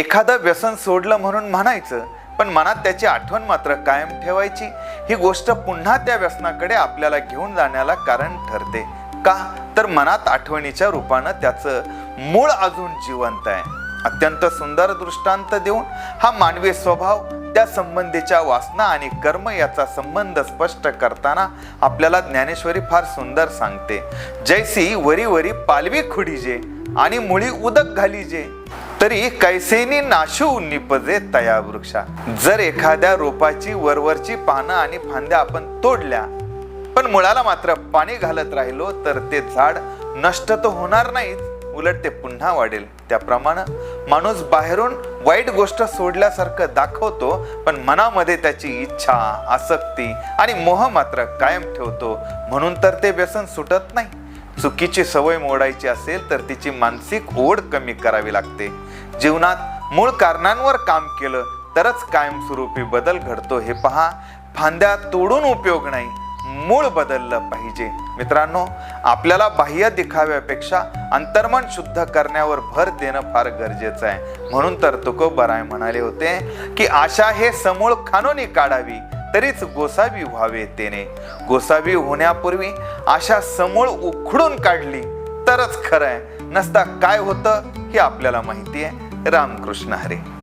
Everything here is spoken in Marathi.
एखादं व्यसन सोडलं म्हणून म्हणायचं, पण मनात त्याची आठवण मात्र कायम ठेवायची. ही गोष्ट पुन्हा त्या व्यसनाकडे आपल्याला घेऊन जाण्याला कारण ठरते. का तर मनात आठवणीच्या रूपानं त्याचं मूळ अजून जिवंत आहे. अत्यंत सुंदर दृष्टांत देऊन हा मानवी स्वभाव, त्या संबंधीच्या वासना आणि कर्म याचा संबंध स्पष्ट करताना आपल्याला ज्ञानेश्वरी फार सुंदर सांगते. जैसी वरी वरी पालवी खुडीजे आणि मुळी उदक घालीजे, तरी कैसेनी नाशू निपजे तया वृक्षा. जर एखाद्या रोपाची वरवरची पानं आणि फांद्या आपण तोडल्या, पण मुळाला मात्र पाणी घालत राहिलो, तर ते झाड नष्ट तर होणार नाहीच, उलट ते पुन्हा वाढेल. त्याप्रमाणे माणूस बाहेरून वाईट गोष्ट सोडल्यासारखं दाखवतो, पण मनामध्ये त्याची इच्छा, आसक्ती आणि मोह मात्र कायम ठेवतो. म्हणून तर ते व्यसन सुटत नाही. चुकीची सवय मोडायची असेल तर तिची मानसिक ओढ कमी करावी लागते. जीवनात मूळ कारणांवर काम केलं तरच कायमस्वरूपी बदल घडतो. हे पहा, फांद्या तोडून उपयोग नाही, मूळ बदललं पाहिजे. मित्रांनो, आपल्याला बाह्य दिखाव्यापेक्षा अंतर्मन शुद्ध करण्यावर भर देणं फार गरजेचं आहे. म्हणून तर तुकोबराय म्हणाले होते की आशा हे समूळ खानोनी काढावी, तरीच गोसावी व्हावे तेने. गोसावी होण्यापूर्वी आशा समूळ उखडून काढली तरच खरं आहे. नसता काय होतं हे आपल्याला माहिती आहे. रामकृष्ण हरी.